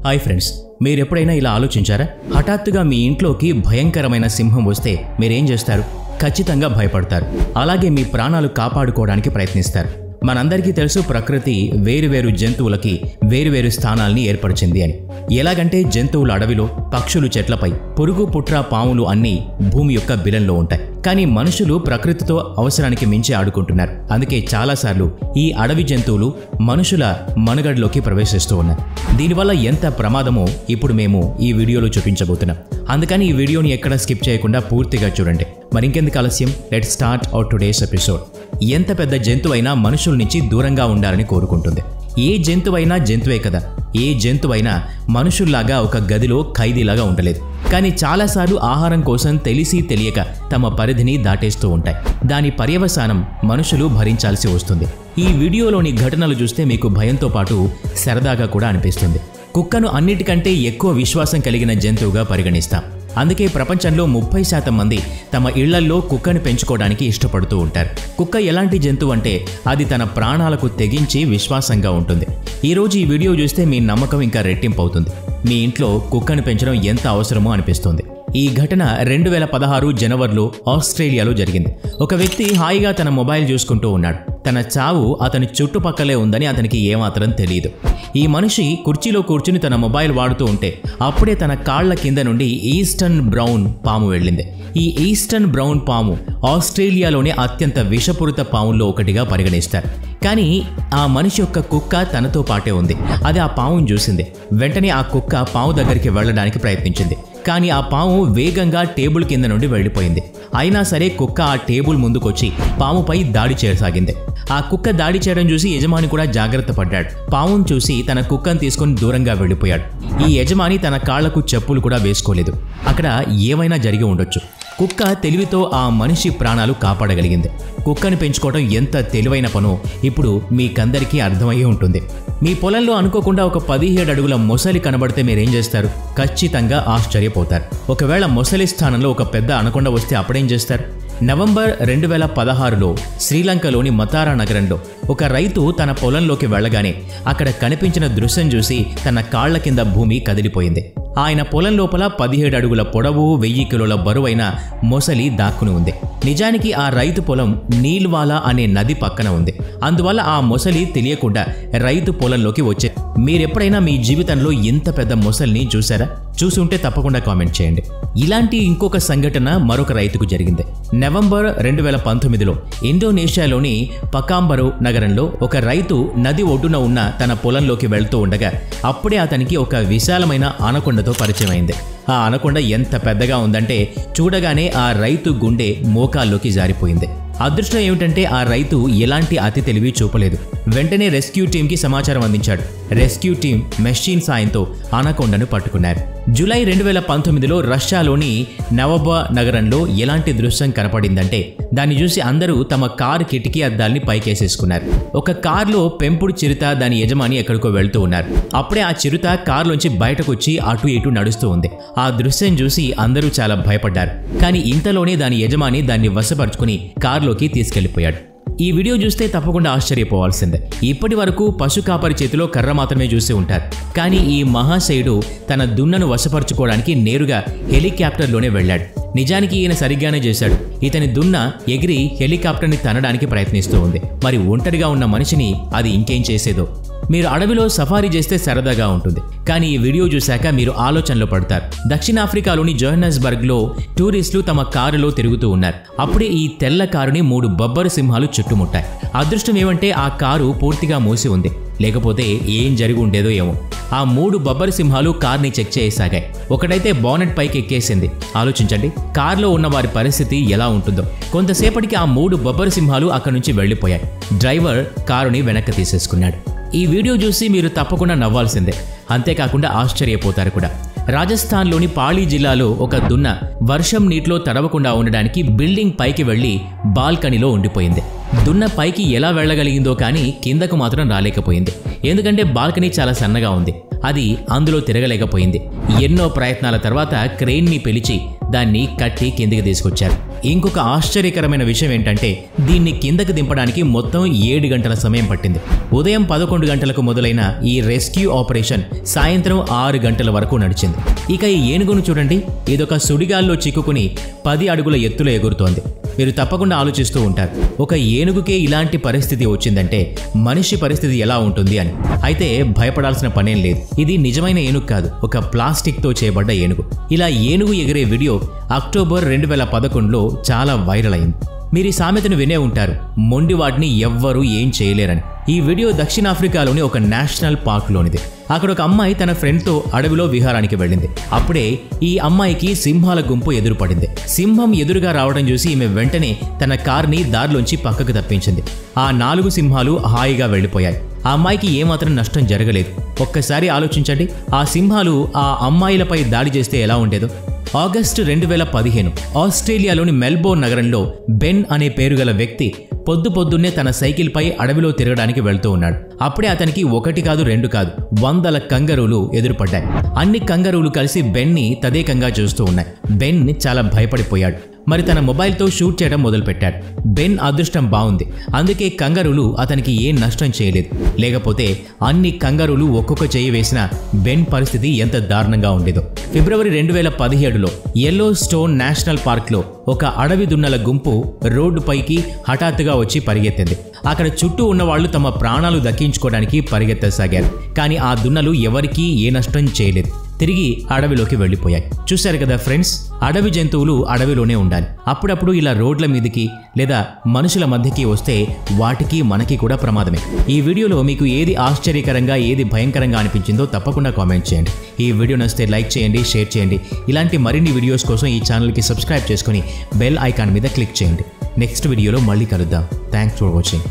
Hi friends, మీరు ఎప్పుడైనా ఇలా ఆలోచించారా? హఠాత్తుగా మీ ఇంట్లోకి భయంకరమైన సింహం వస్తే మీరేం చేస్తారు? ఖచ్చితంగా భయపడతారు. అలాగే మీ ప్రాణాలు కాపాడుకోవడానికి ప్రయత్నిస్తారు. మనందరికీ తెలుసు, ప్రకృతి వేరువేరు జంతువులకి వేరువేరు స్థానాల్ని ఏర్పరిచింది అని. ఎలాగంటే జంతువులు అడవిలో, పక్షులు చెట్లపై, పురుగు పుట్ర పాములు అన్నీ భూమి యొక్క బిలంలో ఉంటాయి. కానీ మనుషులు ప్రకృతితో అవసరానికి మించి ఆడుకుంటున్నారు. అందుకే చాలాసార్లు ఈ అడవి జంతువులు మనుషుల మనుగడలోకి ప్రవేశిస్తూ ఉన్నాయి. దీనివల్ల ఎంత ప్రమాదమో ఇప్పుడు మేము ఈ వీడియోలో చూపించబోతున్నాం. అందుకని ఈ వీడియోని ఎక్కడ స్కిప్ చేయకుండా పూర్తిగా చూడండి. మరింకెందుకు ఆలస్యం, let's start our today's episode. ఎంత పెద్ద జంతువైనా మనుషుల నుంచి దూరంగా ఉండాలని కోరుకుంటుంది. ఏ జంతువైనా జంతువే కదా. ఏ జంతువైనా మనుషుల్లాగా ఒక గదిలో ఖైదీలాగా ఉండలేదు. కానీ చాలాసార్లు ఆహారం కోసం తెలిసి తెలియక తమ పరిధిని దాటేస్తూ ఉంటాయి. దాని పర్యవసానం మనుషులు భరించాల్సి వస్తుంది. ఈ వీడియోలోని ఘటనలు చూస్తే మీకు భయంతో పాటు సరదాగా కూడా అనిపిస్తుంది. కుక్కను అన్నిటికంటే ఎక్కువ విశ్వాసం కలిగిన జంతువుగా పరిగణిస్తాం. అందుకే ప్రపంచంలో 30% మంది తమ ఇళ్లల్లో కుక్కను పెంచుకోవడానికి ఇష్టపడుతూ ఉంటారు. కుక్క ఎలాంటి జంతువు అంటే అది తన ప్రాణాలకు తెగించి విశ్వాసంగా ఉంటుంది. ఈరోజు ఈ వీడియో చూస్తే మీ నమ్మకం ఇంకా రెట్టింపు అవుతుంది. మీ ఇంట్లో కుక్కను పెంచడం ఎంత అవసరమో అనిపిస్తుంది. ఈ ఘటన 2016 జనవరిలో ఆస్ట్రేలియాలో జరిగింది. ఒక వ్యక్తి హాయిగా తన మొబైల్ చూసుకుంటూ ఉన్నాడు. తన చావు అతని చుట్టుపక్కలే ఉందని అతనికి ఏమాత్రం తెలియదు. ఈ మనిషి కుర్చీలో కూర్చుని తన మొబైల్ వాడుతూ ఉంటే అప్పుడే తన కాళ్ల కింద నుండి ఈస్టర్న్ బ్రౌన్ పాము వెళ్ళింది. ఈ ఈస్టర్న్ బ్రౌన్ పాము ఆస్ట్రేలియాలోనే అత్యంత విషపూరిత పాముల్లో ఒకటిగా పరిగణిస్తారు. కానీ ఆ మనిషి యొక్క కుక్క తనతో పాటే ఉంది. అది ఆ పామును చూసింది. వెంటనే ఆ కుక్క పాము దగ్గరికి వెళ్ళడానికి ప్రయత్నించింది. కానీ ఆ పాము వేగంగా టేబుల్ కింద నుండి వెళ్ళిపోయింది. అయినా సరే కుక్క ఆ టేబుల్ ముందుకొచ్చి పాముపై దాడి చేయసాగింది. ఆ కుక్క దాడి చేయడం చూసి యజమాని కూడా జాగ్రత్త పడ్డాడు. పామును చూసి తన కుక్కను తీసుకుని దూరంగా వెళ్ళిపోయాడు. ఈ యజమాని తన కాళ్లకు చెప్పులు కూడా వేసుకోలేదు. అక్కడ ఏమైనా జరిగి ఉండొచ్చు. కుక్క తెలివితో ఆ మనిషి ప్రాణాలు కాపాడగలిగింది. కుక్కని పెంచుకోవడం ఎంత తెలివైన పనో ఇప్పుడు మీకందరికీ అర్థమయ్యే ఉంటుంది. మీ పొలంలో అనుకోకుండా ఒక 17 అడుగుల మొసలి కనబడితే మీరేం చేస్తారు? ఖచ్చితంగా ఆశ్చర్యపోతారు. ఒకవేళ మొసలి స్థానంలో ఒక పెద్ద అనకొండ వస్తే అప్పుడేం చేస్తారు? నవంబర్ 2016లో శ్రీలంకలోని మతారా నగరంలో ఒక రైతు తన పొలంలోకి వెళ్ళగానే అక్కడ కనిపించిన దృశ్యం చూసి తన కాళ్ల కింద భూమి కదిలిపోయింది. ఆయన పొలం లోపల 17 అడుగుల పొడవు, 1000 కిలోల బరువైన మొసలి దాక్కుని ఉంది. నిజానికి ఆ రైతు పొలం నీల్వాలా అనే నది పక్కన ఉంది. అందువల్ల ఆ మొసలి తెలియకుండా రైతు పొలంలోకి వచ్చే. మీరెప్పుడైనా మీ జీవితంలో ఇంత పెద్ద మొసలిని చూసారా? చూసుంటే తప్పకుండా కామెంట్ చేయండి. ఇలాంటి ఇంకొక సంఘటన మరొక రైతుకు జరిగింది. నవంబర్ 2019లో ఇండోనేషియాలోని పకాంబరు నగరంలో ఒక రైతు నది ఒడ్డున ఉన్న తన పొలంలోకి వెళ్తూ ఉండగా అప్పుడే అతనికి ఒక విశాలమైన అనకొండతో పరిచయం అయింది. ఆ అనకొండ ఎంత పెద్దగా ఉందంటే చూడగానే ఆ రైతు గుండె మోకాల్లోకి జారిపోయింది. అదృష్టం ఏమిటంటే ఆ రైతు ఎలాంటి అతి తెలివి చూపలేదు. వెంటనే రెస్క్యూ టీంకి సమాచారం అందించాడు. రెస్క్యూ టీం మెషిన్ సాయంతో అనకొండను పట్టుకున్నారు. జూలై 2019లో రష్యాలోని నవబా నగరంలో ఎలాంటి దృశ్యం కనపడిందంటే దాన్ని చూసి అందరూ తమ కారు కిటికీ అద్దాల్ని పైకేసేసుకున్నారు. ఒక కారులో పెంపుడు చిరుత దాని యజమాని ఎక్కడికో వెళ్తూ ఉన్నారు. అప్పుడే ఆ చిరుత కారులోంచి బయటకొచ్చి అటు ఇటు నడుస్తూ ఉంది. ఆ దృశ్యం చూసి అందరూ చాలా భయపడ్డారు. కానీ ఇంతలోనే దాని యజమాని దాన్ని వశపరుచుకుని కారులోకి తీసుకెళ్లిపోయాడు. ఈ వీడియో చూస్తే తప్పకుండా ఆశ్చర్యపోవాల్సిందే. ఇప్పటి వరకు పశు కాపరి చేతిలో కర్ర మాత్రమే చూసి ఉంటారు. కానీ ఈ మహాశయుడు తన దున్నను వశపరుచుకోవడానికి నేరుగా హెలికాప్టర్లోనే వెళ్ళాడు. నిజానికి ఈయన సరిగ్గానే చేశాడు. ఇతని దున్న ఎగిరి హెలికాప్టర్ని తనడానికి ప్రయత్నిస్తూ ఉంది. మరి ఒంటరిగా ఉన్న మనిషిని అది ఇంకేం చేసేదో. మీరు అడవిలో సఫారీ చేస్తే సరదాగా ఉంటుంది. కానీ ఈ వీడియో చూశాక మీరు ఆలోచనలో పడతారు. దక్షిణాఫ్రికాలోని జోహన్నెస్బర్గ్లో టూరిస్టులు తమ కారులో తిరుగుతూ ఉన్నారు. అప్పుడే ఈ తెల్ల కారుని 3 బొబ్బరు సింహాలు చుట్టుముట్టాయి. అదృష్టం ఏమంటే ఆ కారు పూర్తిగా మూసి ఉంది. లేకపోతే ఏం జరిగి ఉండేదో ఏమో. ఆ 3 బొబ్బరు సింహాలు కార్ని చెక్ చేయసాగాయి. ఒకటైతే బానెట్ పైకి ఎక్కేసింది. ఆలోచించండి, కార్లో ఉన్న వారి పరిస్థితి ఎలా ఉంటుందో. కొంతసేపటికి ఆ 3 బొబ్బరు సింహాలు అక్కడి నుంచి వెళ్లిపోయాయి. డ్రైవర్ కారుని వెనక్కి తీసేసుకున్నాడు. ఈ వీడియో చూసి మీరు తప్పకుండా నవ్వాల్సిందే. అంతేకాకుండా ఆశ్చర్యపోతారు కూడా. రాజస్థాన్లోని పాళీ జిల్లాలో ఒక దున్న వర్షం నీటిలో తడవకుండా ఉండడానికి బిల్డింగ్ పైకి వెళ్లి బాల్కనీలో ఉండిపోయింది. దున్న పైకి ఎలా వెళ్లగలిగిందో కానీ కిందకు మాత్రం రాలేకపోయింది. ఎందుకంటే బాల్కనీ చాలా సన్నగా ఉంది. అది అందులో తిరగలేకపోయింది. ఎన్నో ప్రయత్నాల తర్వాత క్రెయిన్ని పిలిచి దాన్ని కట్టి కిందికి తీసుకొచ్చారు. ఇంకొక ఆశ్చర్యకరమైన విషయం ఏంటంటే దీన్ని కిందకి దింపడానికి మొత్తం 7 గంటల సమయం పట్టింది. ఉదయం 11 గంటలకు మొదలైన ఈ రెస్క్యూ ఆపరేషన్ సాయంత్రం 6 గంటల వరకు నడిచింది. ఇక ఈ ఏనుగును చూడండి, ఇదొక సుడిగాల్లో చిక్కుకుని 10 అడుగుల ఎత్తులో ఎగురుతోంది. మీరు తప్పకుండా ఆలోచిస్తూ ఉంటారు, ఒక ఏనుగుకే ఇలాంటి పరిస్థితి వచ్చిందంటే మనిషి పరిస్థితి ఎలా ఉంటుంది అని. అయితే భయపడాల్సిన పనేం లేదు. ఇది నిజమైన ఏనుగు కాదు, ఒక ప్లాస్టిక్తో చేయబడ్డ ఏనుగు. ఇలా ఏనుగు ఎగిరే వీడియో అక్టోబర్ 2011లో చాలా వైరల్ అయింది. మీరు ఈ సామెతను వినే ఉంటారు, మొండి వాటిని ఎవ్వరూ ఏం చేయలేరని. ఈ వీడియో దక్షిణాఫ్రికాలోని ఒక నేషనల్ పార్క్లోనిది. అక్కడ ఒక అమ్మాయి తన ఫ్రెండ్తో అడవిలో విహారానికి వెళ్ళింది. అప్పుడే ఈ అమ్మాయికి సింహాల గుంపు ఎదురుపడింది. సింహం ఎదురుగా రావడం చూసి ఈమె వెంటనే తన కార్ని దారిలోంచి పక్కకు తప్పించింది. ఆ 4 సింహాలు హాయిగా వెళ్ళిపోయాయి. ఆ అమ్మాయికి ఏమాత్రం నష్టం జరగలేదు. ఒక్కసారి ఆలోచించండి, ఆ సింహాలు ఆ అమ్మాయిలపై దాడి చేస్తే ఎలా ఉండేదో. ఆగస్టు 2015 ఆస్ట్రేలియాలోని మెల్బోర్న్ నగరంలో బెన్ అనే పేరు గల వ్యక్తి పొద్దున్నే తన సైకిల్పై అడవిలో తిరగడానికి వెళ్తూ ఉన్నాడు. అప్పుడే అతనికి 1 కాదు 2 కాదు 100 కంగరూలు ఎదురుపడ్డాయి. అన్ని కంగరూలు కలిసి బెన్ని తదేకంగా చూస్తూ ఉన్నాయి. బెన్ చాలా భయపడిపోయాడు. మరి తన మొబైల్తో షూట్ చేయడం మొదలుపెట్టాడు. బెన్ అదృష్టం బాగుంది, అందుకే కంగరూలు అతనికి ఏం నష్టం చేయలేదు. లేకపోతే అన్ని కంగరూలు ఒక్కొక్క చెయ్యి వేసిన బెన్ పరిస్థితి ఎంత దారుణంగా ఉండేదో. ఫిబ్రవరి 2017లో ఎల్లో స్టోన్ నేషనల్ పార్క్లో ఒక అడవి దున్నల గుంపు రోడ్డుపైకి హఠాత్తుగా వచ్చి పరిగెత్తింది. అక్కడ చుట్టూ ఉన్న వాళ్ళు తమ ప్రాణాలు దక్కించుకోవడానికి పరిగెత్తసాగారు. కానీ ఆ దున్నలు ఎవరికీ ఏ నష్టం చేయలేదు. తిరిగి అడవిలోకి వెళ్ళిపోయాయి. చూశారు కదా ఫ్రెండ్స్, అడవి జంతువులు అడవిలోనే ఉండాలి. అప్పుడప్పుడు ఇలా రోడ్ల మీదకి లేదా మనుషుల మధ్యకి వస్తే వాటికి మనకి కూడా ప్రమాదమే. ఈ వీడియోలో మీకు ఏది ఆశ్చర్యకరంగా ఏది భయంకరంగా అనిపించిందో తప్పకుండా కామెంట్ చేయండి. ఈ వీడియో నచ్చితే లైక్ చేయండి, షేర్ చేయండి. ఇలాంటి మరిన్ని వీడియోస్ కోసం ఈ ఛానల్కి సబ్స్క్రైబ్ చేసుకొని బెల్ ఐకాన్ మీద క్లిక్ చేయండి. నెక్స్ట్ వీడియోలో మళ్ళీ కలుద్దాం. Thanks for watching.